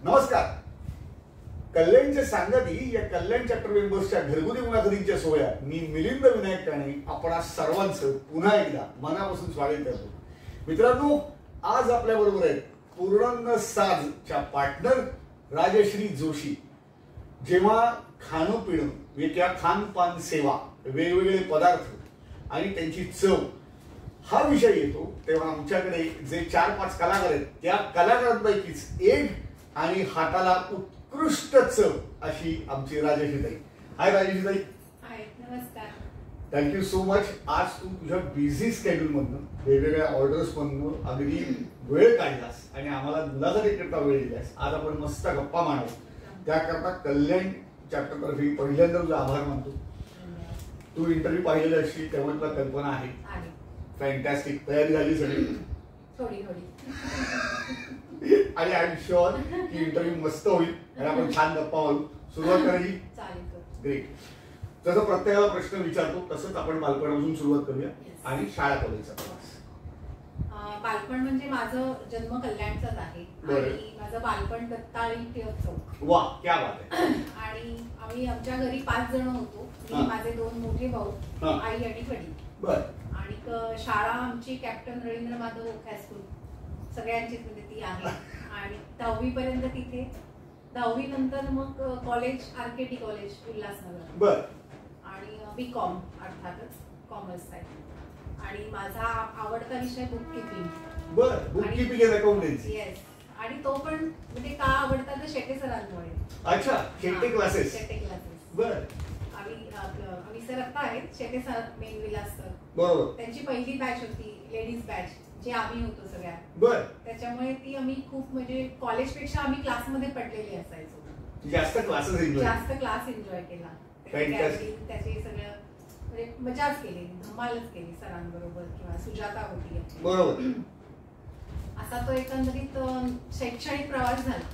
नमस्कार. कल्याणचे सांगती या कल्याण चॅप्टर मेंबर्सच्या घरगुती मुलाखतींच्या सोहळ्यात मी मिलिंद विनायक काणे आपणा सर्वांचं पुन्हा एकदा मनापासून स्वागत करतो. मित्रांनो, आज आपल्या बरोबर आहेत पूर्णांग साजच्या पार्टनर राजश्री जोशी. जेव्हा खाणं पिणं किंवा खानपान सेवा, वेगवेगळे पदार्थ आणि त्यांची चव हा विषय येतो तेव्हा आमच्याकडे जे 4-5 कलाकार आहेत त्या कलाकारांपैकीच एक आणि हाताला उत्कृष्ट चव अशी आमची राजश्रीताई. हाय राजश्रीताई. हाय, नमस्कार. Thank you so much. आज तू तुझ्या बिझी स्केड्यूल मधनं वेगवेगळ्या ऑर्डर्स मधनं अगदी वेळ काढलास आणि आम्हाला मुलाखतीकरता वेळ दिलास. आज आपण मस्त गप्पा मांडू. त्याकरता कल्याण चॅप्टर तर्फे पहिल्यांदा तुझा आभार मानतो. तू इंटरव्ह्यू पाहिलेला असशील तेव्हा तुला कल्पना आहे. फॅन्टॅस्टिक. तयारी झाली सगळी? थोडी आणि आय एम शुअर की इंटरव्ह्यू मस्त होईल आणि आपण छान गप्पा मारू. सुरुवात करायची? ग्रेट. जसं प्रत्येकाला प्रश्न विचारतो तसंच आपण बालपणापासून सुरुवात करूया आणि शाळा कॉलेजचा प्रवास. बालपण म्हणजे माझं जन्म कल्याणचाच आहे आणि माझं बालपण दत्ताळी टिळक चौक. वा, क्या बात आहे. आणि आम्ही आमच्या घरी 5 जण होतो. मी, माझे 2 मोठे भाऊ, आई आणि वडील. बर. आणि शाळा आमची कॅप्टन रवींद्र माधव हायस्कूल सगळ्यांचीच म्हणजे ती आहे. आणि 10वी पर्यंत तिथे. 10वी नंतर मग कॉलेज आरकेटी कॉलेज उल्हासनगर. बर. आणि बीकॉम अर्थातच कॉमर्स आहे. आणि माझा आवडता विषय बुक किपिंग. बर. Book keeping and accountancy. Yes. आणि तो पण म्हणजे का आवडता तर शेटे सरांमुळे. अच्छा, शेटे क्लासेस. शेटे क्लासेस. बर. आम्ही सर आता आहेत Shete sir, main Vilas sir. बरोबर. त्यांची पहिली बॅच होती लेडीज बॅच, जे आम्ही होतो सगळ्या. बर. त्याच्यामुळे ती आम्ही खूप म्हणजे कॉलेजपेक्षा आम्ही क्लासमध्ये पडलेली असायचो. जास्त क्लासेस एन्जॉय. जास्त क्लास एन्जॉय केला. त्याचे सगळं म्हणजे मजाच केली, धमालच केली सरांबरोबर. किंवा सुजाता होती. बरोबर. असा तो एकंदरीत शैक्षणिक प्रवास झाला.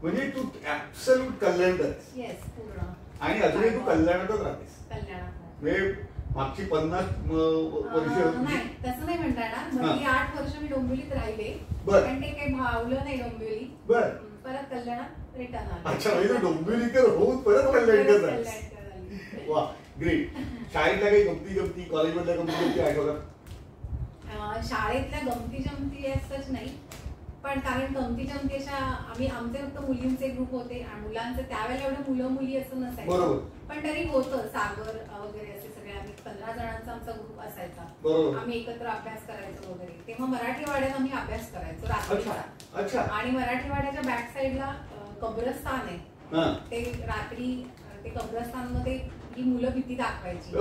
म्हणजे तू ऍब्सोल्यूट कल्याणच. येस, पूर्ण. आणि अजूनही तू कल्याणातच राहतेस. कल्याणात म्हणजे मागची 50 वर्ष नाही, तसं नाही म्हणता येणार. म्हणजे 8 वर्ष मी डोंबिवलीत राहिले. पण ते काही भावलं नाही डोंबिवली. बर. परत कल्याणात रिटर्न आले. अच्छा, म्हणजे डोंबिवलीकर होऊन परत कल्याणकर झाले. वा, ग्रेट. शाळेतल्या काही गमती कॉलेजमधल्या गमती आठवतात? शाळेतल्या गमती जमती असंच नाही, पण कारण गमती जमती अशा आमचे फक्त मुलींचे ग्रुप होते आणि मुलांचे त्यावेळेला एवढं मुलं मुली असं नसायचं. पण तरी होतं सागर वगैरे असे सगळे आम्ही 15 जणांचा आमचा ग्रुप असायचा. आम्ही एकत्र अभ्यास करायचो वगैरे. तेव्हा मराठीवाड्यात आम्ही अभ्यास करायचो रात्रीचा. आणि मराठीवाड्याच्या बॅक साईडला कब्रस्तान आहे. ते रात्री ते कब्रस्तानमध्ये ही मुलं भीती दाखवायची.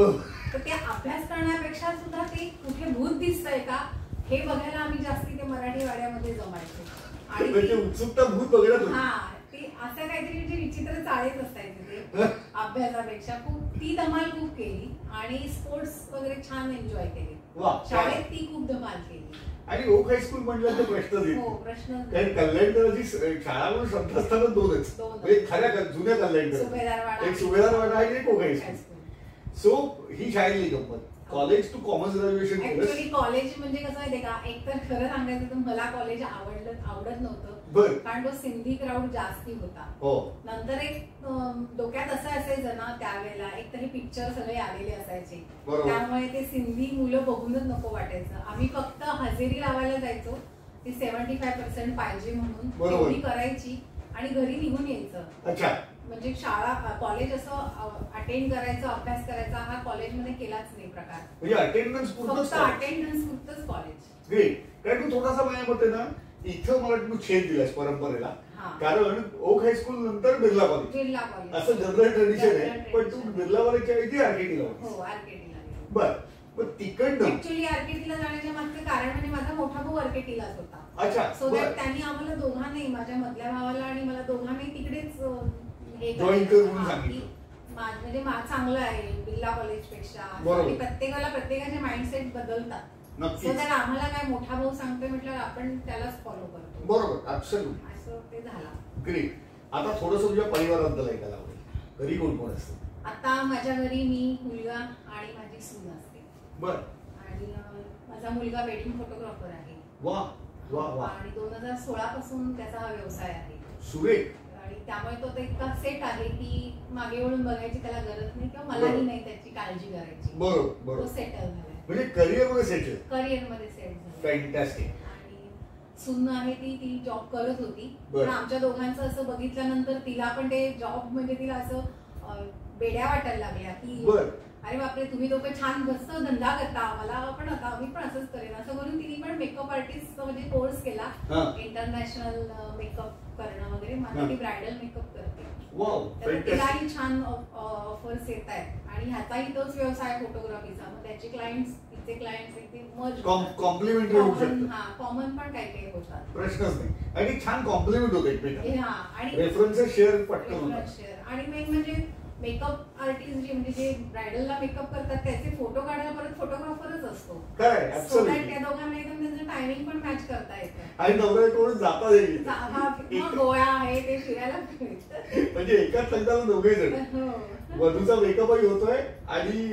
तर ते अभ्यास करण्यापेक्षा सुद्धा ते कुठे भूत दिसतंय का हे बघायला आम्ही जास्ती ते मराठी वाड्यामध्ये जमायचो. आणि उत्सुकता भूत बघायला. हा, ते असं काहीतरी म्हणजे विचित्र चाळीच असायचे ते अभ्यासापेक्षा. खूप ती धमाल खूप केली आणि स्पोर्ट्स वगैरे छान एन्जॉय केले. शाळेत ती खूप धमाल केली. आणि ओक हायस्कूल म्हटलं तर प्रश्नच येतो. हो, प्रश्न. कारण कल्याणकरांची शाळा म्हणून शब्द असताना 2च. म्हणजे खऱ्या जुन्या कल्याणकर, एक सुभेदारवाडा आणि एक ओक हायस्कूल. सो ही शाळेतली गंमत. कॉलेज टू कॉमर्स ग्रॅज्युएशन केलं. ऍक्च्युअली कॉलेज म्हणजे कसं माहितीये का, एक तर खरं सांगायचं तर मला कॉलेज आवडत नव्हतं. कारण तो सिंधी क्राऊड जास्ती होता. नंतर एक डोक्यात असं असायचं ना त्यावेळेला, एक तर हे पिक्चर सगळे आलेले असायचे, त्यामुळे ते सिंधी मुलं बघूनच नको वाटायचं. आम्ही फक्त हजेरी लावायला जायचो, ती 75% पाहिजे म्हणून तेवढी करायची आणि घरी निघून यायचं. म्हणजे शाळा कॉलेज असं अटेंड करायचं, अभ्यास करायचा हा कॉलेजमध्ये केलाच नाही प्रकार. म्हणजे अटेंडन्स पुरतच कॉलेज. ग्रेट. कारण तू थोडासा माझ्या मते ना इथं मला तू छेद दिलास परंपरेला. कारण ओक हायस्कूल नंतर बिर्ला कॉलेज असं जनरल ट्रेडिशन आहे. पण तू बिर्ला कॉलेजच्या ऐवजी आरकेटीला होतीस. बर. पण तिकडनं ऍक्च्युअली आरकेटीला जाण्याच्या मागचं कारण म्हणजे माझा मोठा भाऊ आरकेटीलाच होता. अच्छा. सो दॅट त्यांनी आम्हाला दोघांनाही, माझ्या मधल्या भावाला आणि मला दोघांनाही तिकडेच जॉईन कर म्हणून सांगितलं. म्हणजे चांगलं आहे बिर्ला कॉलेज पेक्षा. प्रत्येकाचे माइंडसेट बदलतात. सो त्याला आम्हाला काय मोठा भाऊ सांगतोय म्हटलं आपण त्यालाच फॉलो करतो. बरोबर. ऍब्सोल्युटली. असं ते झालं. ग्रेट. आता थोडंसं तुझ्या परिवाराबद्दल ऐकायला आवडेल. घरी कोण कोण असतं? आता माझ्या घरी मी, मुलगा आणि माझी सून असते. बर. आणि माझा मुलगा वेडिंग फोटोग्राफर आहे. वा वा वा. आणि 2016 पासून त्याचा हा व्यवसाय आहे. सुरेख. आणि त्यामुळे तो इतका सेट आहे की मागे वळून बघायची त्याला गरज नाही किंवा मलाही नाही त्याची काळजी करायची. बरोबर. तो सेटल झालाय म्हणजे करिअर मध्ये सेट झाला. फॅन्टॅस्टिक. आणि सून आहे ती जॉब करत होती, पण आमच्या दोघांचं असं बघितल्यानंतर तिला पण ते जॉब म्हणजे तिला असं बेड्या वाटायला लागल्या की अरे बापरे तुम्ही दोघं छान मस्त धंदा करता, आम्हाला पण आता आम्ही पण असंच करेन असं करून तिने पण मेकअप आर्टिस्ट म्हणजे कोर्स केला, इंटरनॅशनल मेकअप करणं वगैरे. माझा ती ब्रायडल मेकअप करते, तर तिलाही छान ऑफर्स येत आहेत आणि ह्याचाही तोच व्यवसाय फोटोग्राफीचा. मग त्याचे क्लायंट्स तिचे क्लायंट्स इथे मर्ज कॉम्प्लिमेंटरी होऊ शकतात. कॉमन पण काही काही होतात, प्रश्नच नाही. आणि छान कॉम्प्लिमेंट होते एकमेकांना. आणि रेफरन्सेस शेअर पटकन होतात. आणि मेन म्हणजे मेकअप आर्टिस्ट जे म्हणजे जे ब्रायडलला मेकअप करतात त्याचे फोटो काढायला परत फोटोग्राफरच असतो. त्या दोघांना एकदम त्यांचं टायमिंग पण मॅच करता येतं. आणि नवरा जातात गोळा आहे ते फिरायला म्हणजे एकाच लग्नाला दोघे जण, वधूचा मेकअपही होतोय आणि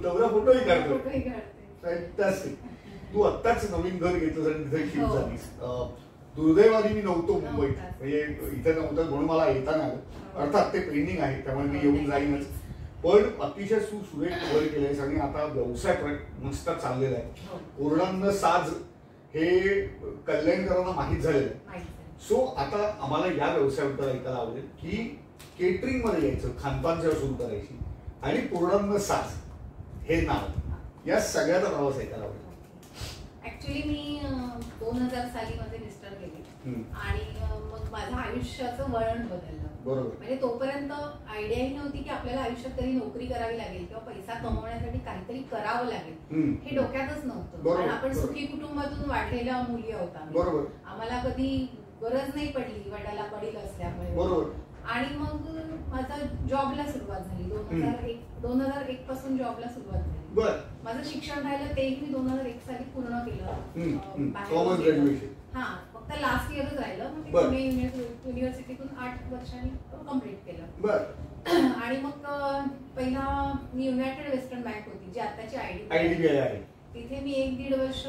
नवरा फोटोही काढतोय. फॅन्टॅस्टिक. तू आत्ताच नवीन घर घेतलं आणि तिथे शिफ्ट झालीस. दुर्दैवाने मी नव्हतो मुंबईत, म्हणजे इथे नव्हतं म्हणून मला येता नाही आलं. अर्थात ते पेंडिंग आहे त्यामुळे मी येऊन जाईनच. पण अतिशय सुरेख घर केलंयस आणि आता व्यवसाय मस्त चाललेला आहे. पूर्णान्न साज हे कल्याणकरांना माहीत झालेलं आहे. सो आता आम्हाला या व्यवसायाबद्दल ऐकायला आवडेल की केटरिंग मध्ये यायचं, खानपान सेवा सुरू करायची आणि पूर्णान्न साज हे नाव, या सगळ्याचा प्रवास ऐकायला आवडेल. ऍक्च्युली मी 2000 साली माझे मिस्टर गेले आणि मग माझं आयुष्याचं वळण बदललं. बरोबर. म्हणजे तोपर्यंत आयडियाही नव्हती की आपल्याला आयुष्यात कधी नोकरी करावी लागेल किंवा पैसा कमवण्यासाठी काहीतरी करावं लागेल, हे डोक्यातच नव्हतं. कारण आपण सुखी कुटुंबातून वाढलेल्या मुली होता, आम्हाला कधी गरज नाही पडली वडील असल्यामुळे. आणि मग माझा जॉबला सुरुवात झाली 2001 पासून जॉबला सुरुवात झाली. माझं शिक्षण राहिलं तेही मी 2001 साली पूर्ण केलं. हा, फक्त लास्ट इयरच राहिलं. मग पुणे युनिव्हर्सिटीतून 8 वर्षांनी कम्प्लीट केलं. आणि मग पहिला मी युनायटेड वेस्टर्न बँक होती जी आताची आयडीबीआय आहे, तिथे मी 1-1.5 वर्ष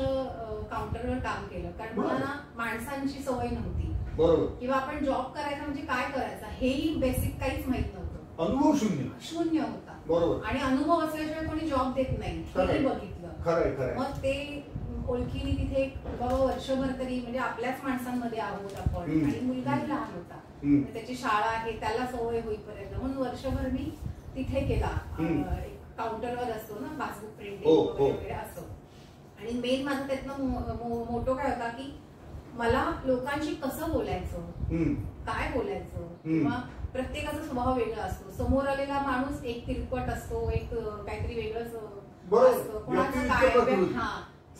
काउंटरवर काम केलं. कारण मला ना माणसांची सवय नव्हती किंवा आपण जॉब करायचा म्हणजे काय करायचा हेही बेसिक काहीच माहित नव्हतं. अनुभव शून्य होता. आणि अनुभव असल्याशिवाय कोणी जॉब देत नाही हे बघितलं. मग ते ओळखीने तिथे बाबा वर्षभर तरी म्हणजे आपल्याच माणसांमध्ये आहोत आपण, आणि मुलगाही लहान होता, त्याची शाळा आहे त्याला सवय होईपर्यंत, म्हणून वर्षभर मी तिथे केला. काउंटरवर असतो ना पासबुक प्रिंटिंग वगैरे असं. आणि मेन माझं त्यातनं मोटो काय होता की मला लोकांशी कसं बोलायचं, काय बोलायचं, किंवा प्रत्येकाचा स्वभाव वेगळा असतो. समोर आलेला माणूस एक तिरपट असतो, एक काहीतरी वेगळंच असतं, कोणाचं काय. हा,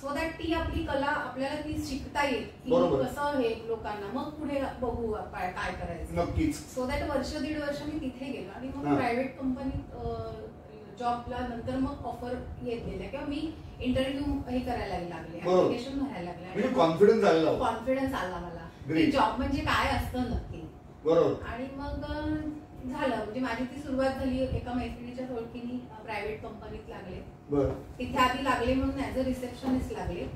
सो दॅट ती आपली कला आपल्याला ती शिकता येईल की कसं हे लोकांना, मग पुढे बघू काय करायचं. सो दॅट 1-1.5 वर्ष मी तिथे गेलो. आणि मग प्रायव्हेट कंपनीत जॉबला नंतर मग ऑफर येत गेल्या किंवा मी इंटरव्ह्यू हे करायला लागले, ऍप्लिकेशन भरायला लागले. कॉन्फिडन्स आला मला की जॉब म्हणजे काय असतं नक्की. आणि मग झालं, म्हणजे माझी ती सुरुवात झाली एका मैत्रिणीच्या ओळखीने प्रायव्हेट कंपनीत लागले. तिथे आधी लागले म्हणून ऍज अ रिसेप्शनिस्ट लागले,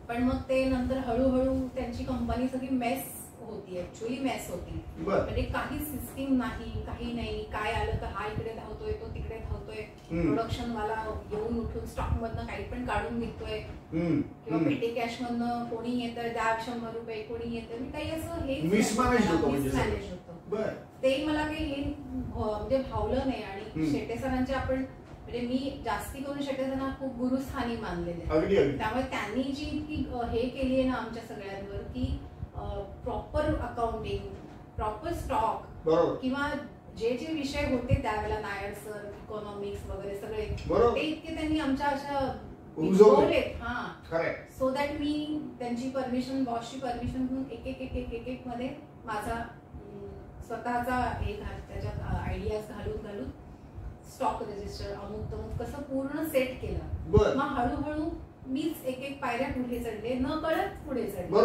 पण मग ते नंतर हळूहळू त्यांची कंपनी सगळी मेस होती, ऍक्च्युअली मेस होती. म्हणजे काही सिस्टीम नाही, काही नाही. काय आलं तर हा इकडे धावतोय, तो तिकडे धावतोय, प्रोडक्शन वाला येऊन उठून स्टॉक मधनं काही पण काढून घेतोय, किंवा पेटी कॅश मधनं कोणी येतं द्या 100 रुपये, कोणी येतं, मी काही असं हे मिसमॅनेज होतं. ते मला काही हे म्हणजे भावलं नाही. आणि शेटे सरांचे आपण म्हणजे मी जास्ती करून शेटे सरांना खूप गुरुस्थानी मानलेले, त्यामुळे त्यांनी जी हे केली आहे ना आमच्या सगळ्यांवर की प्रॉपर अकाउंटिंग, प्रॉपर स्टॉक, किंवा जे विषय होते त्यावेळेला नायर सर, इकॉनॉमिक्स वगैरे सगळे ते इतके त्यांनी आमच्या अशा उजवलेत. हा, सो दॅट मी त्यांची परमिशन, बॉसची परमिशन घेऊन एक मध्ये माझा स्वतःचा हे त्याच्यात आयडियाज घालून स्टॉक रजिस्टर अमुक तमुक कसं पूर्ण सेट केलं. मग हळूहळू मीच एक पायऱ्या पुढे चढले, न कळत पुढे चढले.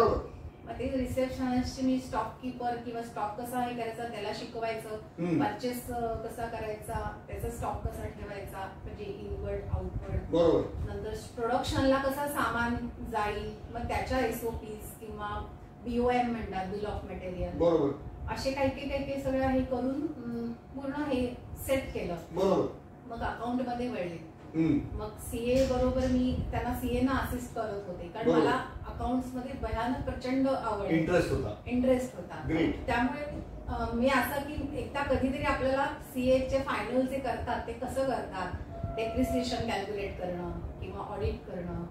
मग ते रिसेप्शनिस्टची मी स्टॉक कीपर किंवा स्टॉक कसा हे करायचा त्याला शिकवायचं, परचेस कसा करायचा, त्याचा स्टॉक कसा ठेवायचा, म्हणजे इनवर्ड आउटवर्ड, नंतर प्रोडक्शनला कसं सामान जाईल, मग त्याच्या SOPs किंवा BOM म्हणतात, बिल ऑफ मटेरियल, असे काही सगळं हे करून पूर्ण हे सेट केलं. बरोबर. मग अकाउंट मध्ये वळले. मग सीए बरोबर मी त्यांना सीए ना असिस्ट करत होते, कारण मला अकाउंट्स मध्ये भयानक प्रचंड आवड, इंटरेस्ट होता. त्यामुळे मी असं की एकदा कधीतरी आपल्याला सीए चे फायनल जे करतात ते कसं करतात, डेप्रिसिएशन कॅल्क्युलेट करणं किंवा ऑडिट करणं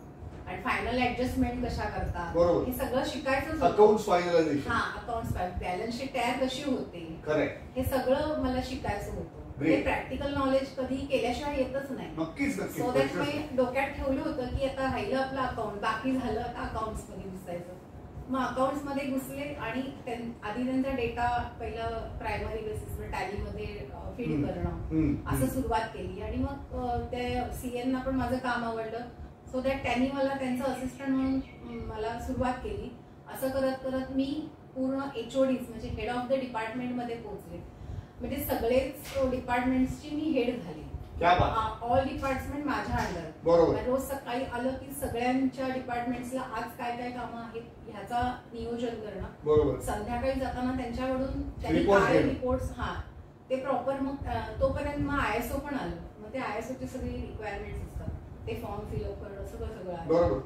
आणि फायनल ऍडजस्टमेंट कशा करतात हे सगळं शिकायचं. Accounts finalisation, accounts balance sheet तयार कशी होते, करेक्ट, हे सगळं मला शिकायचं होतं. ते प्रॅक्टिकल नॉलेज कधी केल्याशिवाय येतच नाही. नक्कीच. सो दॅट मी डोक्यात ठेवलं होतं की आता राहिलं आपलं अकाउंट, बाकी झालं आता अकाउंट्स मध्ये घुसायचं. मग अकाउंट्स मध्ये घुसले आणि आधी त्यांचा डेटा पहिला प्रायमरी बेसिसवर टॅलीमध्ये फीड करणं असं सुरुवात केली. आणि मग त्या सीएना पण माझं काम आवडलं. सो दॅट त्यांनी मला त्यांचं असिस्टंट म्हणून मला सुरुवात केली. असं करत करत मी पूर्ण HODs म्हणजे हेड ऑफ द डिपार्टमेंट मध्ये पोहोचले. म्हणजे सगळेच डिपार्टमेंट्सची मी हेड झाली. ऑल डिपार्टमेंट माझ्या अंडर. बरोबर. रोज सकाळी आलं की सगळ्यांच्या डिपार्टमेंट्सला आज काय काय कामं आहेत ह्याचा नियोजन करणं. बरोबर. संध्याकाळी जाताना त्यांच्याकडून त्यांनी रिपोर्ट्स ते प्रॉपर. मग तोपर्यंत मग ISO पण आलं. मग ते ISOची सगळी रिक्वायरमेंट्स असतात, ते फॉर्म फिलअप करणं सगळं बरोबर.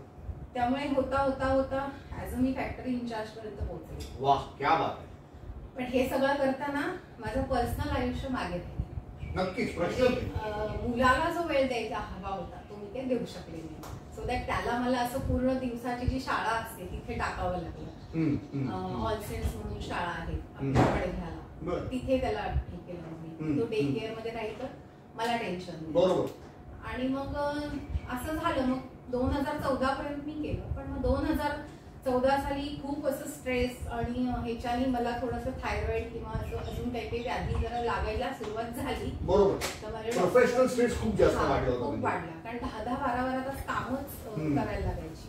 त्यामुळे होता ऍज अ मी फॅक्टरी इन्चार्ज पर्यंत पोहोचले. वाह, क्या बात. पण हे सगळं करताना माझं पर्सनल आयुष्य मागे राहिलं. नक्कीच. मुलाला जो वेळ द्यायचा हवा होता तो मी काही देऊ शकले नाही. सो दॅट त्याला मला असं पूर्ण दिवसाची जी शाळा असते तिथे टाकावं लागलं. ऑल सेंट्स म्हणून शाळा आहे आपल्याकडे घ्यायला, तिथे त्याला हे केलं मी. तो डे केअर मध्ये राहील तर मला टेन्शन. बरोबर. आणि मग असं झालं. मग 2014 पर्यंत मी केलं. पण मग 2014 साली खूप असं स्ट्रेस आणि ह्याच्यानी मला थोडंसं थायरॉइड किंवा असं अजून काही व्याधी जरा लागायला सुरुवात झाली. बरोबर. प्रोफेशनल स्ट्रेस खूप जास्त वाढला, कारण 10-12 तास कामच करायला लागायची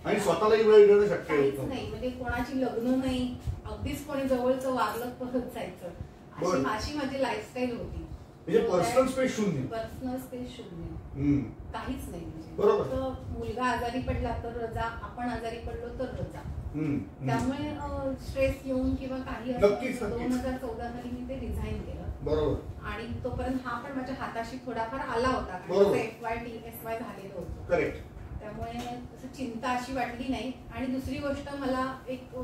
आणि स्वतःलाही वेळ देणं शक्य नाही. म्हणजे कोणाची लग्न नाही, अगदीच कोणी जवळचं वारलं परत जायचं, अशी माझी लाईफस्टाईल होती. म्हणजे पर्सनल स्पेस शून्य. काहीच नाही. बरोबर. मुलगा आजारी पडला तर रजा, आपण आजारी पडलो तर रजा. त्यामुळे स्ट्रेस येऊन किंवा काही 2014 साली मी ते रिझाईन केलं. बरोबर. आणि तोपर्यंत हा पण माझ्या हाताशी थोडाफार आला होता, FY झालेलं होतं. करेक्ट. त्यामुळे चिंता अशी वाटली नाही. आणि दुसरी गोष्ट मला एक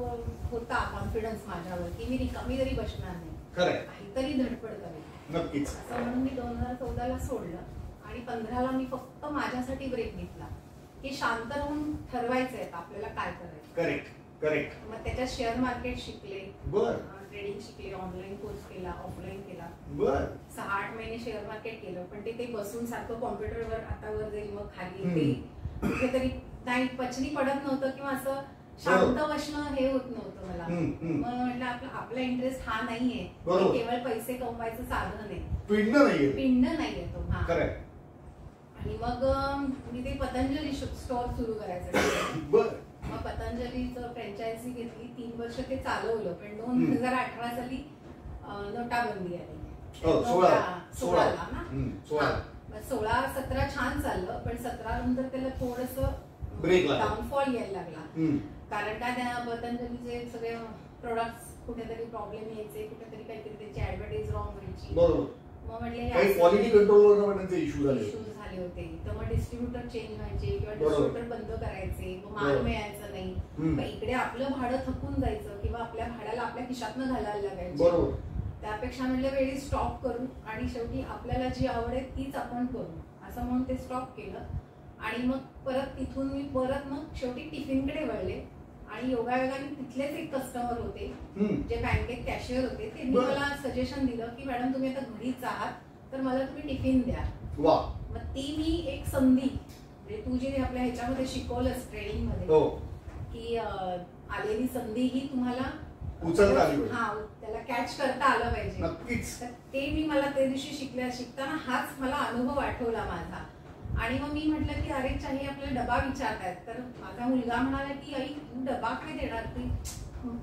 होता कॉन्फिडन्स माझ्यावर की मी रिकामी तरी बसणार नाही, काहीतरी धडपड करेल. नक्कीच. असं म्हणून मी 2014 सोडलं. आणि 15 मी फक्त माझ्यासाठी ब्रेक घेतला की शांत राहून ठरवायचंय आपल्याला काय करायचं. करेक्ट. मग त्याच्यात शेअर मार्केट शिकले, ट्रेडिंग शिकले, ऑनलाईन कोर्स केला, ऑफलाईन केला. 6-8 महिने शेअर मार्केट केलं. पण ते बसून सारखं कॉम्प्युटरवर आता वर जाईल मग खाली ते कुठेतरी नाही पचनी पडत नव्हतं किंवा असं शांत बसणं हे होत नव्हतं मला. मग म्हटलं आपला इंटरेस्ट हा नाहीये, केवळ पैसे कमवायचं साधन आहे, पिंड नाहीये तो. आणि मग मी ते पतंजली स्टोअर सुरू करायचं. मग पतंजलीचं फ्रँचायझी घेतली. 3 वर्ष ते चालवलं. पण 2018 साली नोटाबंदी आली. 16ला ना. 16-17 छान चाललं. पण 17 नंतर त्याला थोडंसं डाऊनफॉल यायला लागला. कारण काय त्या पतंजलीचे सगळे प्रोडक्ट्स कुठेतरी प्रॉब्लेम यायचे, कुठेतरी काहीतरी त्याची ऍडव्हर्टाईज रॉंग व्हायची. मग म्हटले क्वालिटी कंट्रोल इश्यू झाले होते. तर मग डिस्ट्रीब्युटर चेंज व्हायचे किंवा डिस्ट्रीब्युटर बंद करायचे, मग माल मिळायचं नाही. मग इकडे आपलं भाडं थकून जायचं किंवा आपल्या भाड्याला आपल्या खिशातनं घालायला लागायचं. त्यापेक्षा म्हटलं वेळी स्टॉप करू आणि शेवटी आपल्याला जी आवड आहे तीच आपण करू असं म्हणून ते स्टॉप केलं. आणि मग परत तिथून मी मग शेवटी टिफिनकडे वळले. आणि योगायोगाने तिथलेच एक कस्टमर होते जे बँकेत कॅशियर होते. त्यांनी मला सजेशन दिलं की मॅडम तुम्ही आता घरीच आहात तर मला तुम्ही टिफिन द्या. मग ती मी एक संधी, म्हणजे तू जे आपल्या ह्याच्यामध्ये शिकवलंस ट्रेनिंग मध्ये की आलेली संधी ही तुम्हाला त्याला कॅच करता आलं पाहिजे. ते मी मला त्या दिवशी शिकताना हाच मला अनुभव आठवला माझा. आणि मग मी म्हटलं की अरे चाही आपल्याला डबा विचारतायत. तर माझा मुलगा म्हणाला की आई तू डबा काय देणार,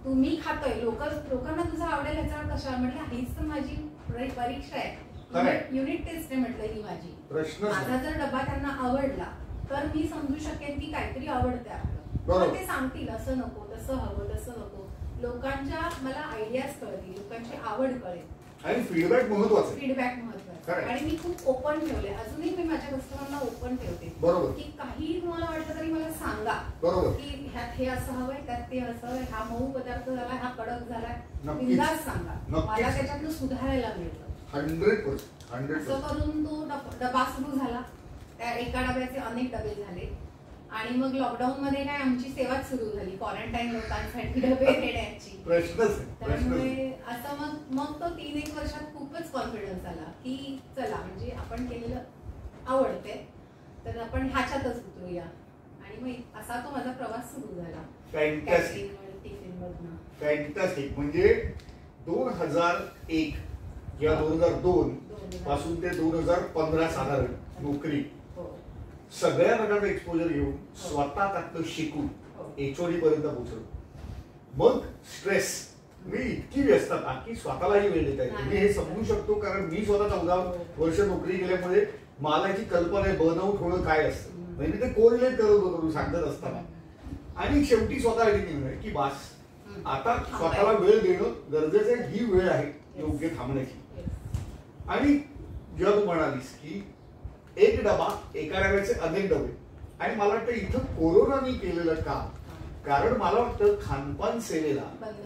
तू मी खातोय, लोकांना तुझं आवडेल ह्याच्यावर कशा. म्हटलं हीच तर माझी परीक्षा आहे, युनिट टेस्ट आहे म्हटलं ही माझी. माझा जर डबा त्यांना आवडला तर मी समजू शकेन की काहीतरी आवडते आपलं. ते सांगतील असं नको, तसं हवं, तसं नको. लोकांच्या मला आयडियाज कळतील, लोकांची आवड कळेल आणि फीडबॅक महत्वाचा आहे. फीडबॅक महत्वाचा आणि मी खूप ओपन ठेवले. अजूनही मी माझ्या कस्टमरला ओपन ठेवते. बरोबर. की काही तुम्हाला वाटलं तरी मला सांगा. बरोबर. की ह्यात हे असं हवंय, त्यात ते असं हवंय, हा मऊ पदार्थ झाला, हा कडक झालाय, बिनधास्त सांगा. मला त्याच्यातनं सुधारायला मिळतं. 100%. असं करून तो डबा सुरू झाला. त्या एका डब्याचे अनेक डबे झाले आणि मग लॉकडाऊन मध्ये काय आमची सेवाच सुरू झाली, क्वारंटाईन लोकांसाठी डबे देण्याची. त्यामुळे असं मग तो 3-1 वर्षात खूपच कॉन्फिडन्स आला की चला म्हणजे आपण केलेलं आवडते तर आपण ह्याच्यातच उतरूया आणि मग असा तो माझा प्रवास सुरू झाला. फॅन्टॅस्टिक. म्हणजे 2001 किंवा 2002 पासून ते 2015 साधारण नोकरी, सगळ्या प्रकारचं एक्सपोजर घेऊन स्वतः त्यातलं शिकून HOD पर्यंत पोहोचलो. मग स्ट्रेस, मी इतकी व्यस्तता की स्वतःलाही वेळ देता येते. मी हे समजू शकतो कारण मी स्वतः 14 वर्ष नोकरी केल्यामुळे मला याची कल्पना आहे बर्नआउट होणं काय असतं. म्हणजे ते कोरिलेट करत होतो सांगत असताना. आणि शेवटी स्वतः निर्णय की बास आता स्वतःला वेळ देणं गरजेचं आहे. ही वेळ आहे योग्य थांबण्याची. आणि जेव्हा तू म्हणालीस की एक डबा एका डब्याचे अनेक डबे, आणि मला वाटतं इथं कोरोनाने केलेलं काम, कारण मला वाटतं खानपान सेवेला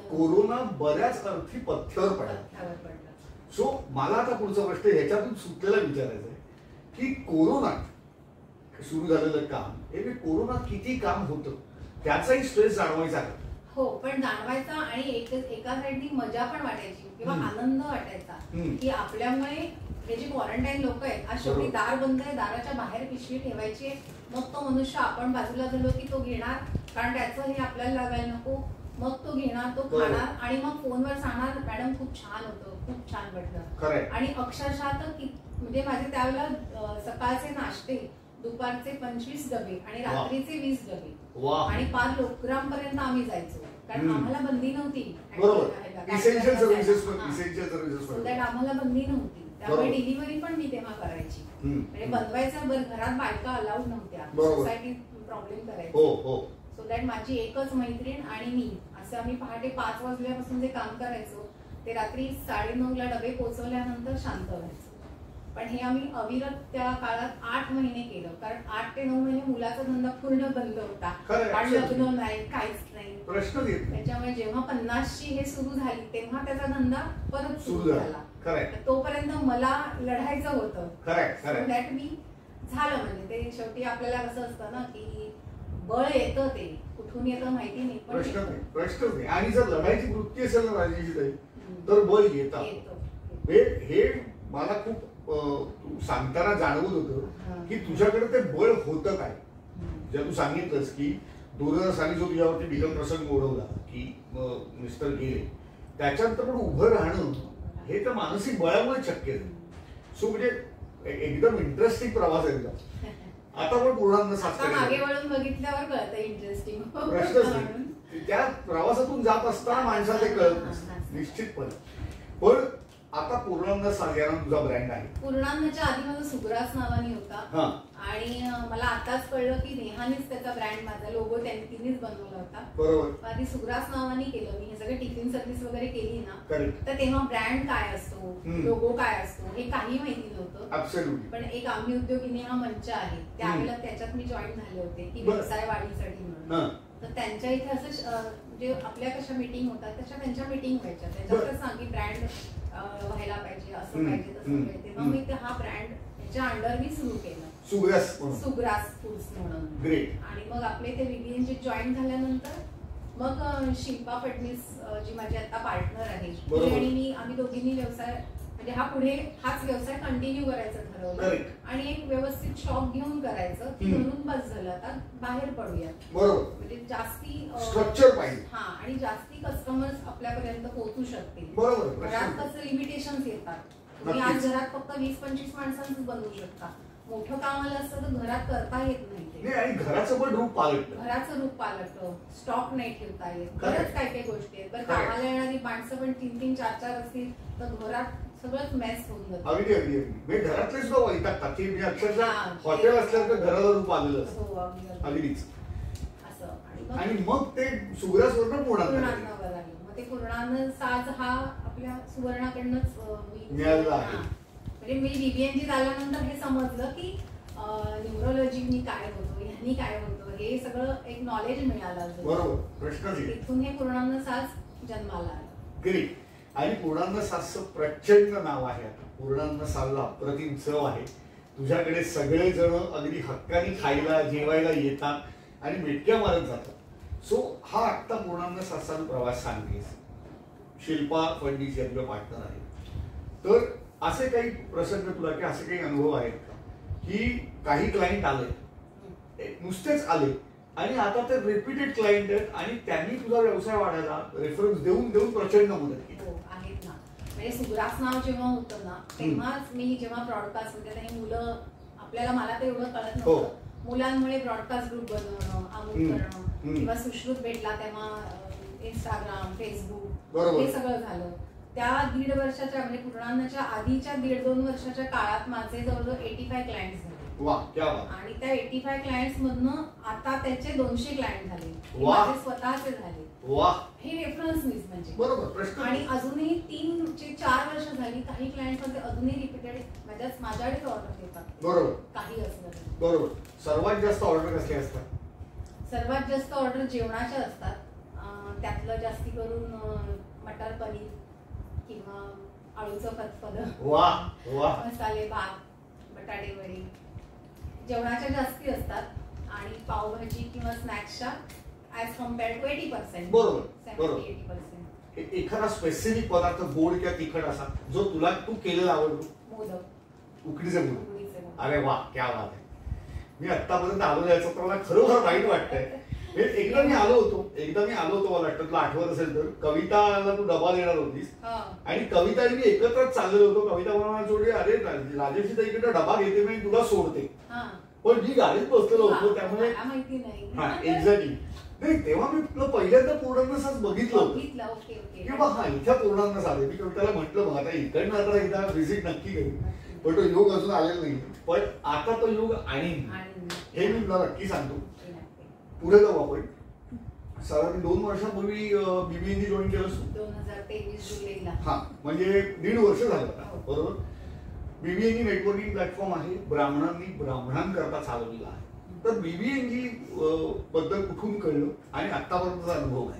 कोरोना बऱ्याच अर्थी पथ्यावर पडला. सो मला आता पुढचा प्रश्न ह्याच्यातून सुटलेला विचारायचा आहे की कोरोना सुरू झालेलं काम हे कोरोनात किती काम होतं त्याचाही स्ट्रेस जाणवायचा का? हो, पण जाणवायचा आणि एका साईडनी मजा पण वाटायची किंवा आनंद वाटायचा की आपल्यामुळे हे जे क्वारंटाईन लोक आहेत, आज शेवटी दार बंद आहे, दाराच्या बाहेर पिशवी ठेवायची, मग तो मनुष्य आपण बाजूला झालो की तो घेणार कारण त्याचं हे आपल्याला लागायला नको, मग तो घेणार, तो खाणार आणि मग फोनवर सांगणार मॅडम खूप छान होतं, खूप छान वाटलं. आणि अक्षरशः तर म्हणजे माझे त्यावेळेला सकाळचे नाश्ते, दुपारचे 25 डबे आणि रात्रीचे 20 डबे आणि 5 लोकग्राम पर्यंत आम्ही जायचो कारण आम्हाला बंदी नव्हती. आम्हाला बंदी नव्हती त्यामुळे डिलिव्हरी पण मी तेव्हा करायची. म्हणजे बनवायचं घरात बायका अलाउड नव्हत्या, सोसायटी प्रॉब्लेम करायची. सो दॅट माझी एकच मैत्रीण आणि मी असं आम्ही पहाटे 5 वाजल्यापासून जे काम करायचो ते रात्री 9:30ला डबे पोहोचवल्यानंतर शांत व्हायचं. पण हे आम्ही अविरत त्या काळात 8 महिने केलं कारण 8 ते 9 महिने मुलाचा धंदा पूर्ण बंद होता. आणि लग्न नाही, काहीच नाही, प्रश्न येत. त्याच्यामुळे जेव्हा 50ची हे सुरू झाली तेव्हा त्याचा धंदा परत सुरू झाला. तोपर्यंत मला लढायचं होतं. दॅट मी झालं. म्हणजे ते शेवटी आपल्याला कसं असतं ना की बळ येतं, ते कुठून येतं माहिती नाही, पण प्रश्न नाही. आणि जर लढायची वृत्ती असेल ना राजेश तर बळ येतं. हे मला खूप सांगताना जाणवत होतं की तुझ्याकडे ते बळ होतं काय. जेव्हा तू सांगितलंस की 2000 साली जो तुझ्यावरती भीकम प्रसंग ओढवला की मिस्टर गेले, त्याच्यानंतर पण उभं राहणं हे तर मानसिक बळामुळे शक्य आहे. सो म्हणजे एकदम इंटरेस्टिंग प्रवास आहे तुझा. आता पण पूर्णांग मागे वळून बघितल्यावर कळतं इंटरेस्टिंग. प्रश्नच नाही. त्या प्रवासातून जात असताना माणसाला ते कळत नसतं निश्चितपणे. पण आता पूर्णांग साग्याना तुझा ब्रँड आहे. पूर्णांगच्या आधी माझा सुग्रास नावाने होता आणि मला आताच कळलं की नेहानेच त्याचा ब्रँड, माझा लोगो तिनेच बनवला होता. बरोबर. आधी सुग्रास नावाने केलं मी. हे सगळे टिफिन सर्व्हिस वगैरे केली ना, तर तेव्हा ब्रँड काय असतो, लोगो काय असतो हे काही माहिती नव्हतं. पण एक आम्ही उद्योगिनी हा मंच आहे, त्यावेळेला त्याच्यात मी जॉईन झाले होते की व्यवसाय वाढीसाठी म्हणून. तर त्यांच्या इथे असं म्हणजे आपल्या कशा मीटिंग होतात तशा त्यांच्या मीटिंग व्हायच्या. त्याच्यातच सांग की ब्रँड व्हायला पाहिजे, असं पाहिजे, तसं पाहिजे. तेव्हा मी हा ब्रँड याच्या अंडर मी सुरू केलं, सुग्रास फूड्स म्हणून. आणि मग आपले ते विलियनचे जॉईन झाल्यानंतर मग शिल्पा फडणीस जी माझी आता पार्टनर आहे आणि मी, आम्ही दोघींनी व्यवसाय म्हणजे हाच व्यवसाय कंटिन्यू करायचं ठरवलं आणि एक व्यवस्थित शॉप घेऊन करायचं की म्हणून बस झालं आता बाहेर पडूयात. म्हणजे जास्ती स्ट्रक्चर पाहिजे आणि जास्ती कस्टमर्स आपल्यापर्यंत पोहोचू शकतील. घरात कसं लिमिटेशन्स येतात. तुम्ही आज घरात फक्त 20-25 माणसांच बनवू शकता. मोठं काम आलं असतं तर घरात करता येत नाही. आणि घराचं पण रूप पालटतं, स्टॉक नाही ठेवता येत, बरंच काही गोष्टी आहेत. बरं, कामाला येणारी माणसं पण 3-3, 4-4 असतील तर घरात सगळंच मेस होऊन जातं. अगदी अगदी अगदी. घरातले सुद्धा वैतागतात की अक्षरशः हॉटेल असल्यावर तर घराला रूप आलेलं असतं. अगदीच. असं. आणि मग ते सुग्रास वरून पूर्णांग. मग ते पूर्णांन साज हा आपल्या सुवर्णाकडनंच मिळालेला आहे. म्हणजे मी BBNG आल्यानंतर हे समजलं की न्यूरोलॉजी काय होतो, ह्यांनी काय होतं, हे सगळं एक नॉलेज मिळालं. बरोबर, प्रश्न तिथून हे पूर्णांन साज जन्माला आलं. ग्रेट. आणि पूर्णांन साजचं प्रचंड नाव आहे. आता पूर्णांन साजला अप्रतिम चव आहे. तुझ्याकडे सगळेजण अगदी हक्काने खायला जेवायला येतात आणि मेटक्या मारत जातात. सो हा आत्ता पूर्णांन साजचा प्रवास सांगतेस. शिल्पा फडणीस या तुझ्या पार्टनर आहे. तर असे काही प्रसंग तुला की असे काही अनुभव आहेत की काही क्लायंट आले, नुसतेच आले आणि आता ते रिपीटेड क्लायंट आहेत आणि त्यांनी तुझा व्यवसाय वाढायला रेफरन्स देऊन देऊन प्रचंड मदत केली? हो आहेत ना. म्हणजे सुग्रास नाव जेव्हा होतं ना तेव्हाच मी जेव्हा ब्रॉडकास्ट म्हणजे काही मुलं आपल्याला मला तर एवढं कळत नव्हतं, मुलांमुळे ब्रॉडकास्ट ग्रुप बनवणं, अमूल करणं किंवा सुश्रुत भेटला तेव्हा इंस्टाग्राम, फेसबुक हे सगळं झालं. त्या 1.5 वर्षाच्या म्हणजे पूर्णांनाच्या आधीच्या 1.5-2 वर्षाच्या काळात माझे जवळजवळ 85 क्लायंट्स झाले. आणि त्या 85 क्लायंट्स मधनं आता त्याचे 200 क्लायंट झाले, माझे स्वतःचे झाले. हे रेफरन्स मीच म्हणजे. बरोबर. आणि अजूनही 3-4 वर्ष झाली काही क्लायंट मध्ये अजूनही रिपीटेड माझ्याकडेच ऑर्डर येतात. बरोबर. काही असलं. बरोबर. सर्वात जास्त ऑर्डर कसले असतात? सर्वात जास्त ऑर्डर जेवणाच्या असतात. त्यातलं जास्ती करून मटर पनीर किंवा आळूचं फतफद, मसाले भात, बटाटे वडी जेवणाच्या जास्ती असतात. आणि पावभाजी किंवा स्नॅक्सच्या ऍज कम्पेअर्ड टू 80%. बरोबर. एखादा स्पेसिफिक पदार्थ गोड किंवा तिखट असा जो तू केलेला आवडतो? मोदक. उकडीचे मोदक. अरे वा, क्या बात आहे. मी आतापर्यंत आलो जायचं तर मला खरोखर वाईट वाटतंय. एकदा मी आलो होतो मला वाटतं तुला आठवत असेल तर, कविताला तू डबा देणार होतीस आणि कविता आणि मी एकत्रच चाललेलो होतो. कविता म्हणाला जोडी, अरे राजेशची तर इकडे डबा घेते मी तुला सोडते, पण मी गाडीत बसलेलो होतो त्यामुळे एक्झॅक्टली नाही. तेव्हा मी तुला पहिल्यांदा पूर्णांन बघितलं होतं की हा इथं पूर्णांन आले. मी कविताला म्हटलं बघ आता इकडनं आता एकदा व्हिजिट नक्की करू, पण तो योग अजून आलेला नाही. पण आता तो योग आणीन हे मी तुला नक्की सांगतो. पुढे जाऊ आपण. साधारण 2 वर्षापूर्वी BBNG जॉईन केलं 2023 जुलैला. हा, म्हणजे 1.5 वर्ष झालं आता. बरोबर. BBNG नेटवर्किंग प्लॅटफॉर्म आहे, ब्राह्मणांनी ब्राह्मणांकरता चालवलेला आहे. तर BBNG बद्दल कुठून कळलं आणि आतापर्यंतचा अनुभव काय?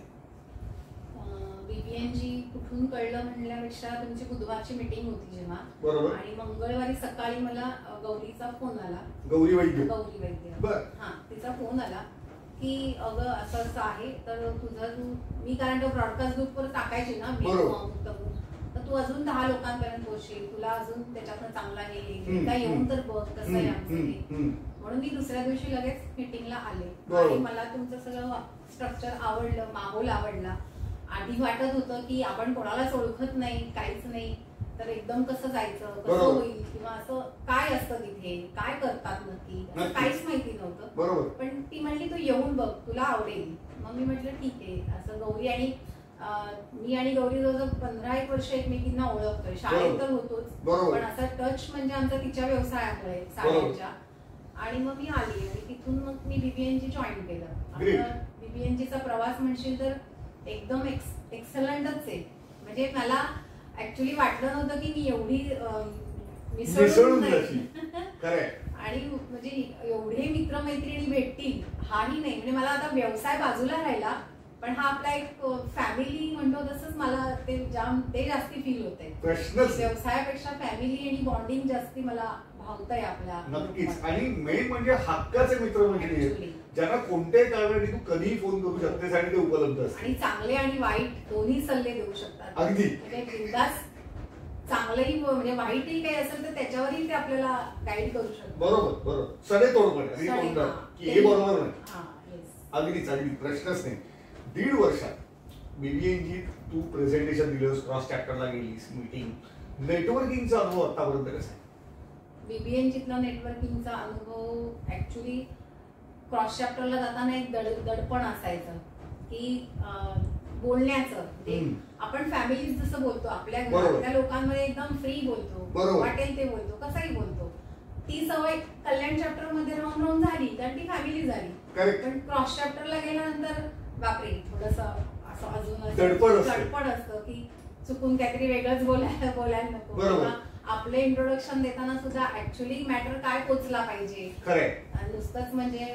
BBNG कुठून कळलं म्हणल्यापेक्षा तुमची बुधवारची मीटिंग होती जेव्हा, बरोबर, आणि मंगळवारी सकाळी मला गौरीचा फोन आला. गौरी वैद्य. हा, तिचा फोन आला की अगं असं असं आहे तर मी कारण तो ब्रॉडकास्ट ग्रुपवर टाकायची ना मी, तर तू अजून 10 लोकांपर्यंत पोहोचशील, तुला अजून त्याच्यातनं चांगला हे येऊन तर बघ कसं आहे आमचं. म्हणून मी दुसऱ्या दिवशी लगेच मीटिंगला आले आणि मला तुमचं सगळं स्ट्रक्चर आवडलं, माहोल आवडला. आधी वाटत होतं की आपण कोणालाच ओळखत नाही, काहीच नाही, तर एकदम कसं जायचं, कसं होईल किंवा असं काय असतं तिथे, काय करतात नक्की, काहीच माहिती नव्हतं. पण ती म्हणली तू येऊन बघ, तुला आवडेल. मग मी म्हटलं ठीक आहे. असं गौरी आणि मी आणि गौरी जवळ 15-1 वर्ष एकमेकींना ओळखतोय, शाळेत तर होतोच, पण असा टच म्हणजे आमचा तिच्या व्यवसायामुळे साड्यांच्या. आणि मग मी आली आणि तिथून मग मी BBNG जॉईन केलं. BBNGचा प्रवास म्हणशील तर एकदम एक्सलंटच आहे. म्हणजे मला ऍक्च्युली वाटलं नव्हतं की मी एवढी मिसळून आणि म्हणजे एवढे मित्रमैत्रिणी भेटतील हाही नाही. म्हणजे मला आता व्यवसाय बाजूला राहिला, पण हा आपला एक फॅमिली म्हणतो तसंच मला ते जास्ती फील होतंय. व्यवसायापेक्षा फॅमिली आणि बॉन्डिंग जास्ती मला भावतंय आपल्या. नक्कीच. आणि मेन म्हणजे हक्काचे मित्रमैत्रिणी आहेत ज्यांना कोणत्याही कारणाने तू कधीही फोन करू शकतेस आणि ते उपलब्ध असतात. आणि चांगले आणि वाईट दोन्ही सल्ले देऊ शकतात. अगदी म्हणजे बिनधास्त चांगलंही म्हणजे वाईटही काही असेल तर त्याच्यावरही ते आपल्याला गाईड करू शकतात. बरोबर. सडेतोडपणे की हे बरोबर नाही. अगदीच प्रश्नच नाही. 1.5 वर्षात BBNG तू प्रेझेंटेशन दिलंस, क्रॉस चॅप्टरला गेलीस, मीटिंग, नेटवर्किंगचा अनुभव आतापर्यंत कसा आहे? BBNGतला नेटवर्किंगचा अनुभव ऍक्च्युली क्रॉस चॅप्टरला जाताना एक दडपण असायचं की बोलण्याचं. आपण फॅमिली जसं बोलतो, आपल्या घरातल्या लोकांमध्ये एकदम फ्री बोलतो, वाटेल ते बोलतो, कसंही बोलतो. ती सवय कल्याण चॅप्टर मध्ये राहून झाली, कारण ती फॅमिली झाली. पण क्रॉस चॅप्टरला गेल्यानंतर बापरे थोडंसं अजून दडपण असतं की चुकून काहीतरी वेगळंच बोलायला नको. आपले इंट्रोडक्शन देताना सुद्धा ऍक्च्युअली मॅटर काय पोचला पाहिजे, नुसतंच म्हणजे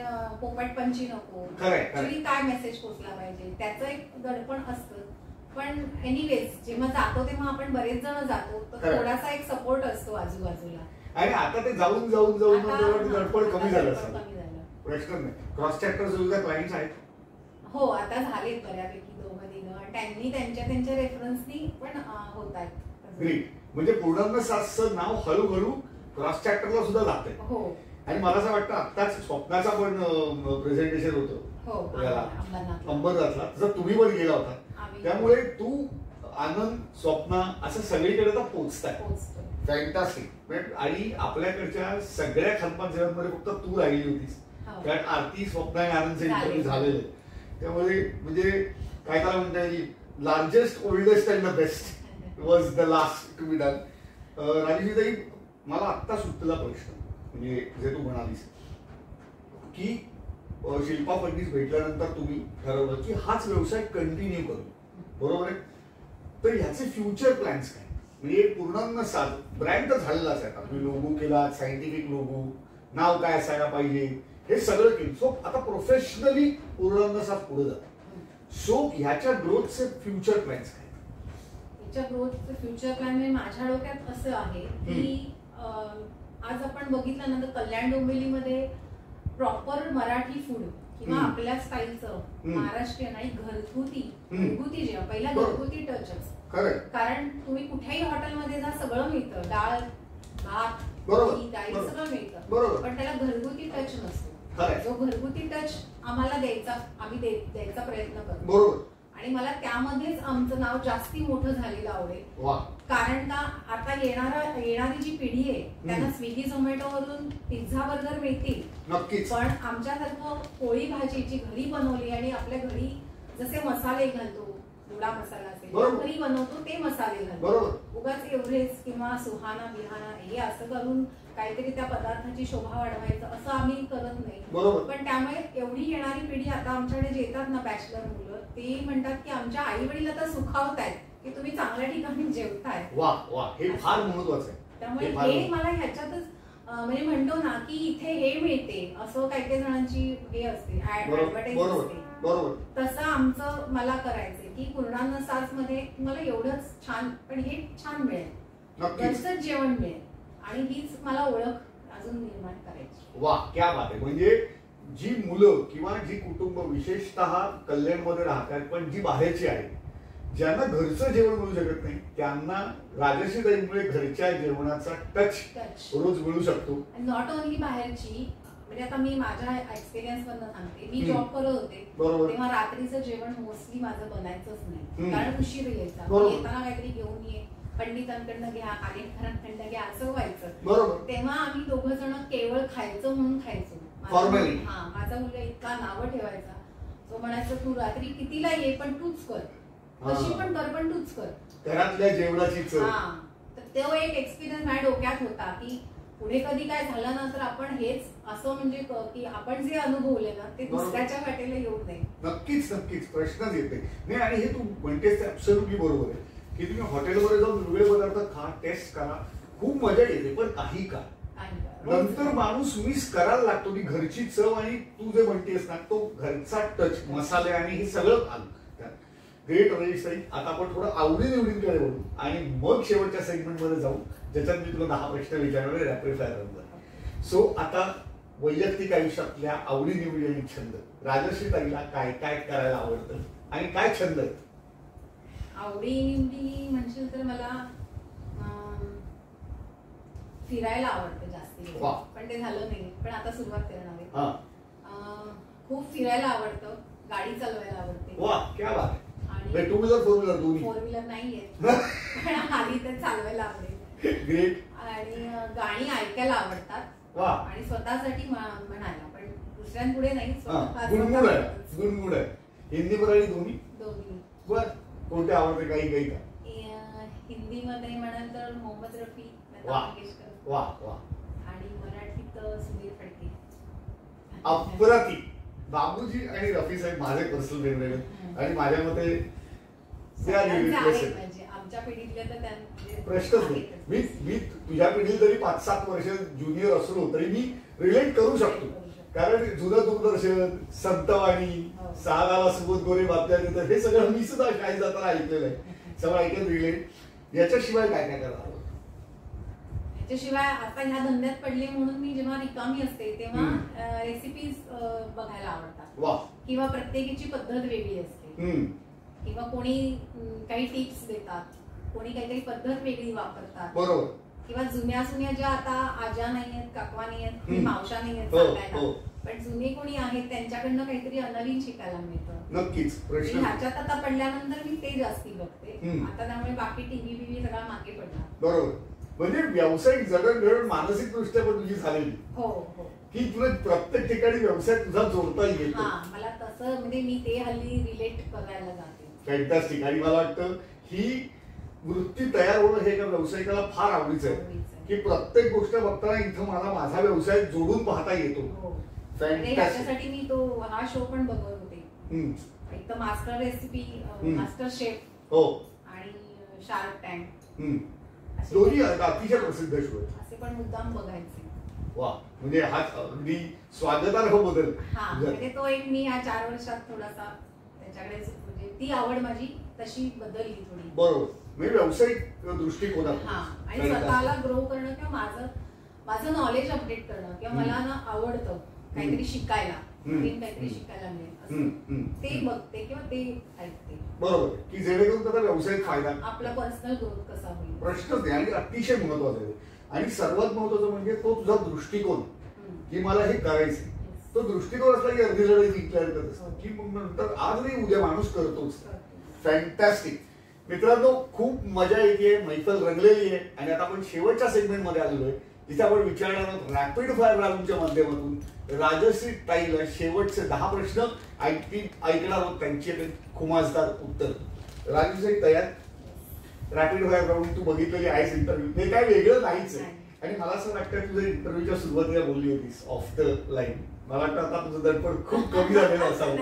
पोपटपंची नको, ऍक्च्युअली काय मेसेज पोचला पाहिजे त्याचं एक दडपण असतं. पण एनिवेज जेव्हा जातो तेव्हा आपण बरेच जण जातो तर थोडासा एक सपोर्ट असतो आजूबाजूला. आणि आता ते जाऊन जाऊन जाऊन दडपण कमी झालं. प्रश्न नाही. क्रॉस चॅप्टर सुद्धा क्लायंट्स आहेत. हो, आता झालेत बऱ्यापैकी दोघं तिघं. त्यांनी त्यांच्या रेफरन्सनी पण होत आहेत. ग्रेट. म्हणजे पूर्ण सासचं नाव हळूहळू क्रॉस चॅप्टरला सुद्धा लागतंय. हो. आणि मला असं वाटतं आत्ताच स्वप्नाचा पण प्रेझेंटेशन होतं अंबरनाथला, तसं तुम्ही पण गेला होता. त्यामुळे तू आनंद स्वप्ना असं सगळीकडे तर पोहोचताय. फॅन्टास्टिक. आणि आपल्याकडच्या सगळ्या खानपान सेवांमध्ये फक्त तू राहिली होतीस, कारण आरती स्वप्ना आणि आनंदचे इंटरव्ह्यू झालेले. त्यामुळे म्हणजे काय त्याला म्हणता येईल, largest oldest and the best was the last to be done. राजेशताई, मला आत्ता सुटला प्रश्न, म्हणजे जे तू म्हणालीस की शिल्पा फडणीस भेटल्यानंतर तुम्ही ठरवलं की हाच व्यवसाय कंटिन्यू करू, बरोबर आहे? तर ह्याचे फ्युचर प्लॅन्स काय? म्हणजे पूर्ण साध ब्रँड तर झालेलाच आहे. तुम्ही लोगो केला, सायंटिफिक लोगो, नाव काय असायला पाहिजे, हे सगळं केलं. सो आता प्रोफेशनली पूर्ण साथ पुढे जात. सो ह्याच्या ग्रोथचे फ्युचर प्लॅन्स काय? ह्याच्या ग्रोथचे फ्युचर प्लॅन म्हणजे माझ्या डोक्यात असं आहे की आज आपण बघितलं ना तर कल्याण डोंबिवलीमध्ये प्रॉपर मराठी फूड किंवा आपल्या स्टाईलचं महाराष्ट्रीयन आणि घरगुती जेवण, पहिला घरगुती टचच. कारण तुम्ही कुठल्याही हॉटेलमध्ये जा सगळं मिळतं, डाळ भात डाळी सगळं मिळतं, पण त्याला घरगुती टच नसतो. जो घरगुती टच आम्हाला आम्ही द्यायचा प्रयत्न करतो. आणि मला त्यामध्येच आमचं नाव जास्ती मोठं झालेलं आवडेल. कारण का आता येणारी जी पिढी आहे त्यांना स्विगी झोमॅटो वरून पिझ्झा बर्गर मिळतील, पण आमच्यासारखं पोळी भाजी जी घरी बनवली आणि आपल्या घरी जसे मसाले घालतो, मुडा मसाला असेल घरी बनवतो ते मसाले घालतो, उगाच एव्हरेस्ट किंवा सुहाना बिहाना हे असं करून काहीतरी त्या पदार्थाची शोभा वाढवायचं असं आम्ही करत नाही. पण त्यामुळे एवढी येणारी पिढी आता आमच्याकडे जे येतात ना बॅचलर मुलं, ते म्हणतात की आमच्या आई वडील आता सुखावतायत की तुम्ही चांगल्या ठिकाणी जेवताय. हे फार महत्वाचं आहे. त्यामुळे हे मला ह्याच्यातच म्हणजे म्हणतो ना की इथे हे मिळते असं काही काही जणांची हे असते ऍडव्हर्टाईज असते, तसं आमचं मला करायचंय की पूर्णान्न सास मध्ये मला एवढंच छान पण हे छान मिळेल, घरचंच जेवण मिळेल आणि हीच मला ओळख अजून निर्माण करायची. क्या बात आहे. म्हणजे जी मुलं किंवा जी कुटुंब विशेषतः कल्याणमध्ये राहतात पण जी बाहेरची आहेत, ज्यांना घरचं जेवण मिळू शकत नाही, त्यांना राजश्रीताईंमुळे घरच्या जेवणाचा टच रोज मिळू शकतो. नॉट ओनली बाहेरची, म्हणजे आता मी माझ्या एक्सपिरियन्स मधनं सांगते. मी जॉब करत होते तेव्हा रात्रीचं जेवण मोस्टली माझं बनायचंच नाही, कारण उशीर यायचा. येताना काहीतरी घेऊन ये, पंडितांकडनं घ्या, कार्यकरांकडनं घ्या, असं व्हायचं. तेव्हा आम्ही दोघं जण केवळ खायचं म्हणून खायचो. माझा मुलगा इतका नावं ठेवायचा, तो म्हणायचा तू रात्री कितीला ये पण तूच कर, कशी पण कर पण तूच कर घरातल्या जेवणाची चव. तर तो एक एक्सपिरियन्स माझ्या डोक्यात होता की पुढे कधी काय झालं ना तर आपण हेच असं म्हणजे की आपण जे अनुभवले ना ते दुसऱ्याच्या वाटेला येऊ नये. नक्कीच प्रश्नच येते नाही. आणि हे तू म्हणतेस ते ऍब्सोल्युटली बरोबर आहे की तुम्ही हॉटेलमध्ये जाऊन वेगळे पदार्थ खा, टेस्ट करा, खूप मजा येते, पण काही का नंतर माणूस मिस करायला लागतो की घरची चव आणि तू जे म्हणतेस ना तो घरचा टच, मसाले आणि हे सगळं आलं. ग्रेट राजेशताई. आता आपण थोडं आवडी निवडींकडे वळू आणि मग शेवटच्या सेगमेंट मध्ये जाऊ, ज्याच्यात मी तुला 10 प्रश्न विचारणार रॅपिड फायर राऊंड. सो आता वैयक्तिक आयुष्यातल्या आवडी निवडी आणि छंद, राजश्रीताईला काय काय करायला आवडतं आणि काय छंद आहे? आवडी निवडी म्हणशील तर मला फिरायला आवडतं जास्ती, पण ते झालं नाही, पण आता सुरुवात करणार आहे. खूप फिरायला आवडतं, गाडी चालवायला आवडते. क्या बात आहे. टू व्हीलर फोर व्हीलर दोन्ही? फोर व्हीलर नाहीये पण आधी तर चालवायला आवडेल. ग्रेट. आणि गाणी ऐकायला आवडतात आणि स्वतःसाठी म्हणायला, पण दुसऱ्यांपुढे नाही. गुणगुण आहे. हिंदी मराठी दोन्ही? दोन्ही. बर. कोणते आवडते? काही काही का? हिंदीमध्ये म्हणाल तर मोहम्मद रफी, वा. आणि मराठीत सुधीर फडके. अप्रतिम. बाबूजी आणि रफी साहेब माझे पर्सनल फेवरेट आहेत आणि माझ्या मते आमच्या पिढीतले तर प्रश्नच नाही. मी तुझ्या पिढीत जरी 5-7 वर्ष ज्युनियर असलो तरी मी रिलेट करू शकतो, कारण जुनं दूरदर्शन, संतवाणी, 6 गाला सुबोध गोरे बातम्या देतात, हे सगळं मी सुद्धा शाळेत जाताना ऐकलेलं आहे. सगळं ऐकत रिलेट. याच्याशिवाय काय काय करणार? त्याशिवाय आता ह्या धंद्यात पडले म्हणून मी जेव्हा रिकामी असते तेव्हा रेसिपीज बघायला आवडतात, किंवा प्रत्येकाची पद्धत वेगळी असते, किंवा कोणी काही टिप्स देतात, कोणी काहीतरी पद्धत वेगळी वापरतात, बरोबर, किंवा जुन्या ज्या आता आजा नाही आहेत, काकवा नाही आहेत, मावशा नाही आहेत सांगायला, पण जुने कोणी आहेत त्यांच्याकडनं काहीतरी नवीन शिकायला मिळतं. नक्कीच. ह्याच्यात आता पडल्यानंतर मी ते जास्ती बघते आता, त्यामुळे बाकी टीव्ही बिव्ही सगळा मागे पडला. बरोबर. म्हणजे व्यावसायिक जडणघडण मानसिक दृष्ट्या पण तुझी झालेली, हो की तुला प्रत्येक ठिकाणी व्यवसाय तुझा जोडता येतो. मला तसं म्हणजे मी ते हल्ली रिलेट करायला जाते. फॅन्टॅस्टिक. आणि मला वाटतं ही वृत्ती तयार होणं हे एका व्यावसायिकाला फार आवडीचं आहे, की प्रत्येक गोष्ट बघताना इथं मला माझा व्यवसाय जोडून पाहता येतो. त्याच्यासाठी मी तो हा शो पण बघत होते, एक तर मास्टर रेसिपी, मास्टर शेफ, हो, आणि शार्क टँक, दोन्ही अतिशय प्रसिद्ध शो असे पण मुद्दाम बघायचे. वा, म्हणजे हा अगदी स्वागतार्ह बदल. म्हणजे तो एक मी या 4 वर्षात थोडासा त्याच्याकडे, म्हणजे ती आवड माझी तशी बदलली थोडी. बरोबर. म्हणजे व्यावसायिक दृष्टिकोनात आणि स्वतःला ग्रो करणं, किंवा माझं नॉलेज अपडेट करणं, किंवा मला ना आवडतं काहीतरी शिकायला, काहीतरी शिकायला मिळेल ते बघते किंवा ते ऐकते. बरोबर, की जेणेकरून त्याचा व्यावसायिक फायदा, आपला पर्सनल ग्रोथ कसा होईल, प्रश्नच नाही. आणि अतिशय महत्वाचं आहे. आणि सर्वात महत्वाचं म्हणजे तो तुझा दृष्टिकोन, की मला हे करायचंय. तो दृष्टिकोन असला की अर्धी लढाई जिंकल्यावर करत असतो, की मग नंतर आज नाही उद्या माणूस करतोच. फॅन्टॅस्टिक. मित्रांनो, खूप मजा येते, मैफल रंगलेली आहे. आणि आता आपण शेवटच्या सेगमेंट मध्ये आलेलो आहे, जिथे आपण विचारणार आहोत रॅपिड फायर राऊंडच्या माध्यमातून राजश्री ताईला शेवटचे 10 प्रश्न ऐकणार आहोत, त्यांचे खुमासदार उत्तर. राजश्री तयार? रॅपिड फायर राऊंड तू बघितलेली आहेस इंटरव्ह्यू, हे काय वेगळं नाहीच आहे. आणि मला असं वाटतं तुझ्या इंटरव्ह्यूच्या सुरुवातीला बोलली होतीस ऑफ द लाईन, मला वाटतं आता तुझं दडपण खूप कमी झालेलं असावं,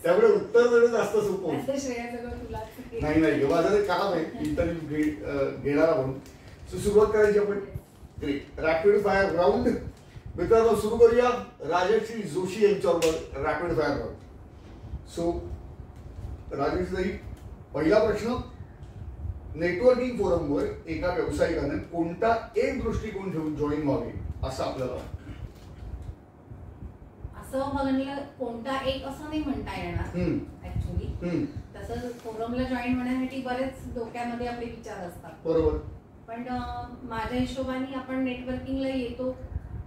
त्यामुळे उत्तर देणं जास्त सोपं. नाही नाही, माझं काम आहे इंटरव्ह्यू घेणारा म्हणून. सुरुवात करायची आपण. Rapid fire round. मित्रांनो, सुरू करूया राजश्री जोशी यांच्याबरोबर rapid fire round. So Rajshree, पहिला प्रश्न, नेटवर्किंग फोरमवर एका व्यावसायिकाने कोणता एक दृष्टिकोन ठेवून जॉईन व्हावे असं आपल्याला वाटतं? असं म्हणलं कोणता एक असं नाही म्हणता येणार ऍक्च्युअली. तसं फोरमला जॉईन होण्यासाठी बरेच डोक्यामध्ये आपले विचार असतात, बरोबर. पण माझ्या हिशोबाने आपण नेटवर्किंगला येतो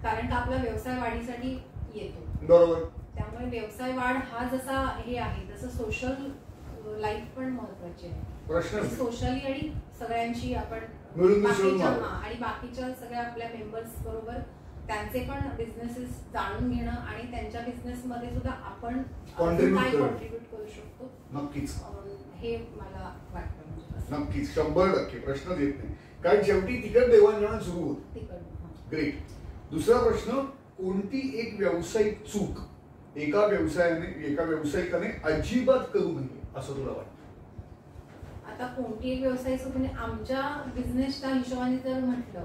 कारण का आपला व्यवसाय वाढीसाठी येतो, बरोबर. त्यामुळे व्यवसाय वाढ हा जसा हे आहे तसं सोशल लाईफ पण महत्वाची आहे. प्रश्न सोशली आणि सगळ्यांशी आपण आणि बाकीच्या सगळ्या आपल्या मेंबर्स बरोबर त्यांचे पण बिझनेसेस जाणून घेणं आणि त्यांच्या बिझनेस मध्ये सुद्धा आपण काय कॉन्ट्रीब्युट करू शकतो, नक्कीच हे मला वाटतं. नक्कीच 100% प्रश्न येत नाही, कारण शेवटी तिकड देवाणघेवाण सुरू होते. ग्रेट. दुसरा प्रश्न, कोणती एक व्यावसायिक चूक एका व्यावसायिकाने अजिबात करू नये असं तुला वाटतं? आता कोणती एक व्यवसाय म्हणजे आमच्या बिझनेसच्या हिशोबाने जर म्हटलं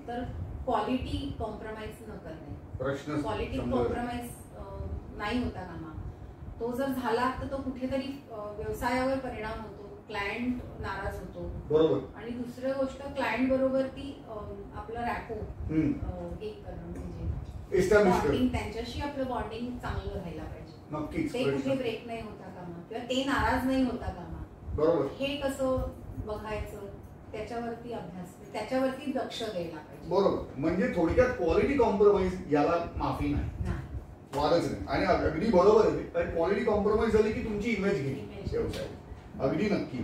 तर क्वालिटी कॉम्प्रोमाइज न करणे. प्रश्न क्वालिटी कॉम्प्रोमाइज नाही होता कामा. तो जर झाला तर तो कुठेतरी व्यवसायावर परिणाम होतो, क्लायंट नाराज होतो, बरोबर. आणि दुसरी गोष्ट क्लायंट बरोबर ती आपलं रॅपो हे करणं म्हणजे बॉन्डिंग, त्यांच्याशी आपलं बॉन्डिंग चांगलं राहायला पाहिजे. नक्कीच. ते कुठे ब्रेक नाही होता कामा किंवा ते नाराज नाही होता कामा, बरोबर. हे कसं बघायचं त्याच्यावरती अभ्यास, त्याच्यावरती लक्ष द्यायला पाहिजे, बरोबर. म्हणजे थोडक्यात क्वालिटी कॉम्प्रोमाइज याला माफी नाही, वादच नाही. आणि अगदी बरोबर आहे, कारण क्वालिटी कॉम्प्रोमाइज झाली की तुमची इमेज गेली व्यवसाय. अगदी नक्की.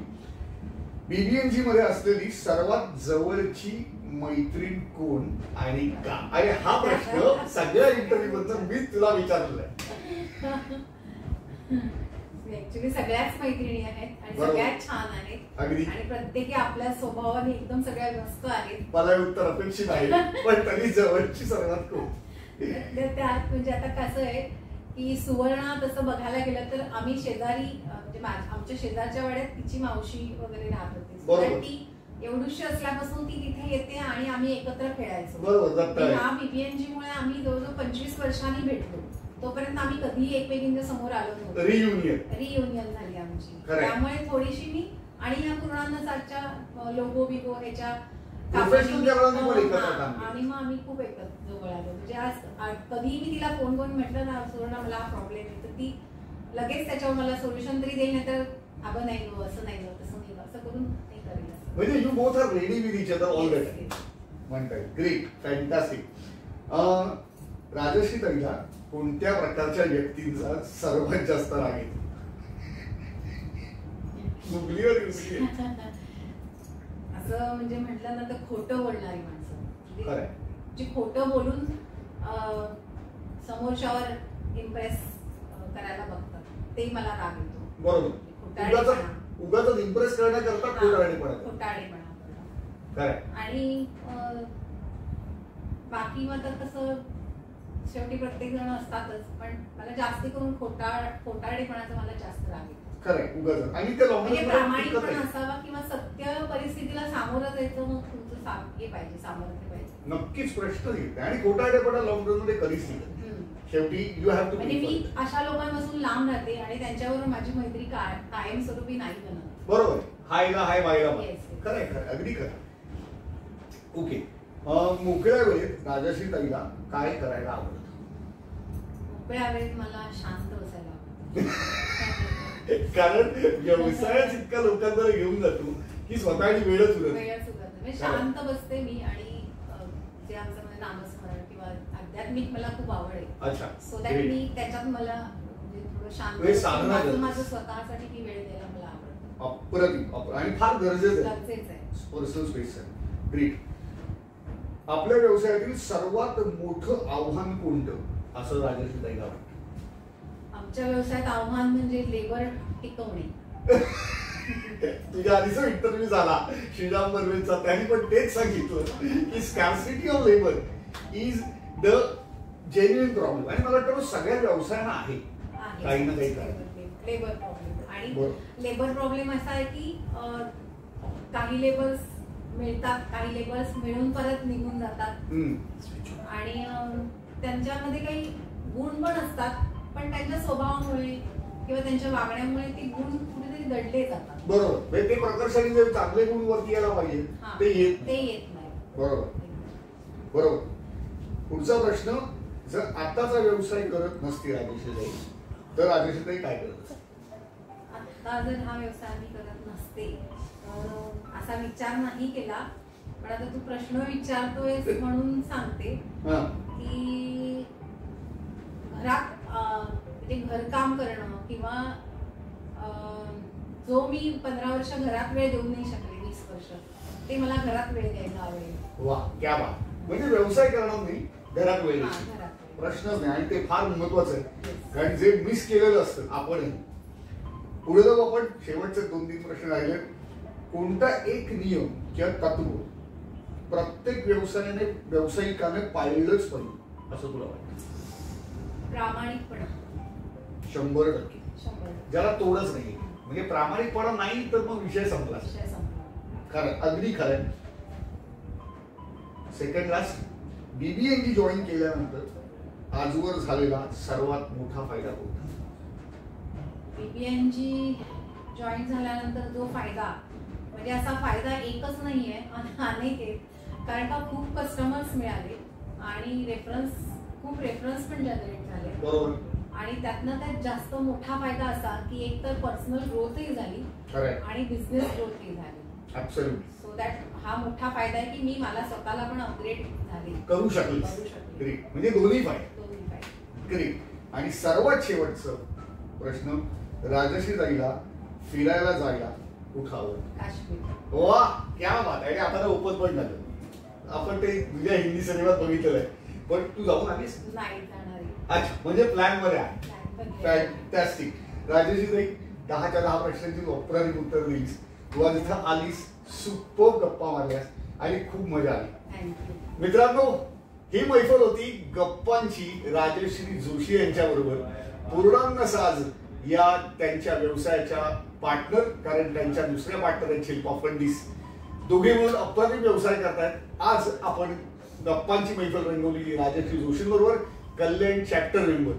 बीबीएमजी मध्ये असलेली सर्वात जवळची मैत्रीण कोण आणि का? आणि हा प्रश्न सगळ्या इंटरव्ह्यू बद्दल मी तुला विचारलेला आहे. ऍक्च्युली सगळ्याच मैत्रिणी आहेत आणि सगळ्यात छान आहेत, अगदी. आणि प्रत्येकी आपल्या स्वभावाने एकदम सगळ्या व्यस्त आहेत. मला उत्तर अपेक्षित आहे, पण तरी जवळची सर्वात कोण? त्यात म्हणजे आता कसं आहे की सुवर्णा तसं बघायला गेलं तर आम्ही शेजारी म्हणजे आमच्या शेजारच्या वाड्यात तिची मावशी वगैरे राहत होती. ती एवढीशी असल्यापासून ती तिथे येते आणि आम्ही एकत्र खेळायचो. ह्या बीबीएनजी मुळे आम्ही जवळजवळ 25 वर्षांनी भेटलो. तोपर्यंत आम्ही कधीही एकमेकींच्या समोर आलो नव्हतो. रियुनियन झाली आमची. त्यामुळे थोडीशी मी आणि या पूर्णांनाच्या लोगो बिगो ह्याच्या आणि मग आम्ही खूप एकत्र जवळ आलो. म्हणजे आज कधीही मी तिला फोन करून म्हटलं ना सुवर्णा मला हा प्रॉब्लेम आहे तर ती लगेच त्याच्यावर मला सोल्युशन तरी देईल. नाही तर अगं नाही गो असं नाही गो तसं नाही गो असं करून नाही करेल. म्हणजे you both are ready with each other all the time म्हणताय. Great, fantastic. राजश्री ताईला कोणत्या प्रकारच्या व्यक्तींचा सर्वात जास्त राग येतो? असं म्हणजे म्हटलं ना तर खोटं बोलणारी माणसं. जी खोटं बोलून समोरच्यावर इम्प्रेस करायला बघतात ते मला राग येतो. बरोबर. उगाच इम्प्रेस करण्याकरता खोटारडेपणा. आणि बाकी मग तर कसं शेवटी प्रत्येक जण असतातच पण मला जास्ती करून खोटारडेपणाचा मला जास्त राग येतो. आणि प्रामाणिकपणा असावा किंवा सत्य परिस्थितीला सामोरं जायचं मग तुमचं हे पाहिजे सामर्थ्य पाहिजे. नक्कीच प्रश्न येते आणि खोटारडेपणा लॉंग रन मध्ये कधीच नाही. शेवटी यू हॅव टू. म्हणजे मी अशा लोकांपासून लांब राहते आणि त्यांच्यावर माझी मैत्री कायमस्वरूपी नाही बनत. बरोबर. हायला हाय बायला खरंय अगदी खरं. ओके. मोकळ्या वेळेत राजश्री ताईला काय करायला आवडतं? मोकळ्या वेळेत मला शांत बसायला आवडतं. कारण व्यवसायात इतक्या लोकांना घेऊन जातो की स्वतःची वेळच उरत नाही. शांत बसते मी आणि जे आमचं म्हणजे नामस्मरण किंवा आध्यात्मिक मला खूप आवड आहे. अच्छा. सो दॅट मी त्याच्यात मला म्हणजे थोडं शांत माझं स्वतःसाठी ती वेळ द्यायला मला आवडतं. अप्रतिम आणि फार गरजेचं आहे. पर्सनल स्पेस आहे. ग्रेट. आपल्या व्यवसायातील सर्वात मोठं आव्हान कोणतं असं राजश्री ताईला वाटतं? आमच्या व्यवसायात आव्हान म्हणजे लेबर टिकवणे. तुझ्या आधीचा इंटरव्ह्यू झाला श्रीराम बर्वेचा त्यांनी पण तेच सांगितलं की scarcity of labour is the genuine problem. आणि मला वाटतं सगळ्या व्यवसायांना आहे काही ना काही लेबर प्रॉब्लेम. आणि लेबर प्रॉब्लेम असा आहे की काही लेबर्स मिळतात काही लेबर्स मिळून परत निघून जातात आणि त्यांच्यामध्ये काही गुण पण असतात पण त्यांच्या स्वभावामुळे किंवा त्यांच्या वागण्यामुळे ती गुण कुठेतरी दडले जातात. बरोबर. ते प्रकर्षाने जे चांगले गुण वरती यायला पाहिजे ते येत नाही. बरोबर. पुढचा प्रश्न, जर आताचा व्यवसाय करत नसती राजश्री ताई तर राजश्री ताई काय करत? आता जर हा व्यवसाय मी करत नसते तर असा विचार नाही केला. पण आता तू प्रश्न विचारतोय म्हणून सांगते की घरात म्हणजे घरकाम करणं किंवा जो मी 15 वर्ष घरात वेळ देऊ नाही शकले 20 वर्ष ते मला घरात वेळ द्यायला आवडेल. वा क्या बात. म्हणजे व्यवसाय करणार नाही घरात वेळ प्रश्नच नाही. आणि ते फार महत्वाचं आहे कारण जे मिस केलेलं असतं आपण. पुढे जाऊ आपण. शेवटचे 2-3 प्रश्न राहिले. कोणता एक नियम किंवा तत्व प्रत्येक व्यावसायिकाने पाळलंच पाहिजे असं तुला वाटतं? प्रामाणिकपणा. 100%. ज्याला तोडच नाही. म्हणजे प्रामाणिकपणा नाही तर मग विषय संपला. खरं अगदी खरं. सेकंड लास्ट, बीबीएनजी जॉईन केल्यानंतर आजवर झालेला सर्वात मोठा फायदा कोणता? बीबीएनजी जॉईन झाल्यानंतर जो फायदा म्हणजे असा फायदा एकच नाहीये अनेक आहेत. कारण का खूप कस्टमर्स मिळाले आणि खूप रेफरन्स पण जनरेट झाले. बरोबर. आणि त्यात जास्त मोठा फायदा असा की एक तर पर्सनल ग्रोथही झाली आणि बिझनेस ग्रोथही झाली. सो दॅट हा मोठा फायदा आहे की मी मला स्वतःला पण अपग्रेड झाले करू शकले. म्हणजे दोन्ही फायदे. ग्रेट. आणि सर्वात शेवटचा प्रश्न, राजश्री ताईला फिरायला जायला कुठं आवडतं? काश्मीर. वा क्या बात आहे. आता ओपन पण झालं. आपण ते तुझ्या हिंदी सिनेमात बघितलेलं आहे पण तू जाऊन आलीस? नाही जाणार. अच्छा. म्हणजे प्लॅन मध्ये आहे. फॅन्टॅस्टिक. राजश्री ताई 10च्या 10 प्रश्नांची अप्राणिक उत्तर दिलीस. तू आज इथं आलीस, सुपर गप्पा मारल्यास आणि खूप मजा आली. थँक्यू. मित्रांनो ही मैफल होती गप्पांची राजश्री जोशी यांच्याबरोबर. पूर्णांग साज या त्यांच्या व्यवसायाच्या पार्टनर, कारण त्यांच्या दुसऱ्या पार्टनर आहेत शिल्पा फडणीस, दोघे मिळून अप्रतिम व्यवसाय करतायत. आज आपण गप्पांची मैफल रंगवलेली राजश्री जोशींबरोबर, कल्याण चॅप्टर मेंबर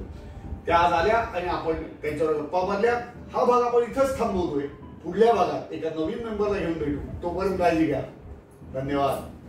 त्या आज आल्या आणि आपण त्यांच्यावर गप्पा मारल्या. हा भाग आपण इथंच थांबवतोय. पुढल्या भागात एका नवीन मेंबरला घेऊन भेटू. तोपर्यंत काळजी घ्या. धन्यवाद.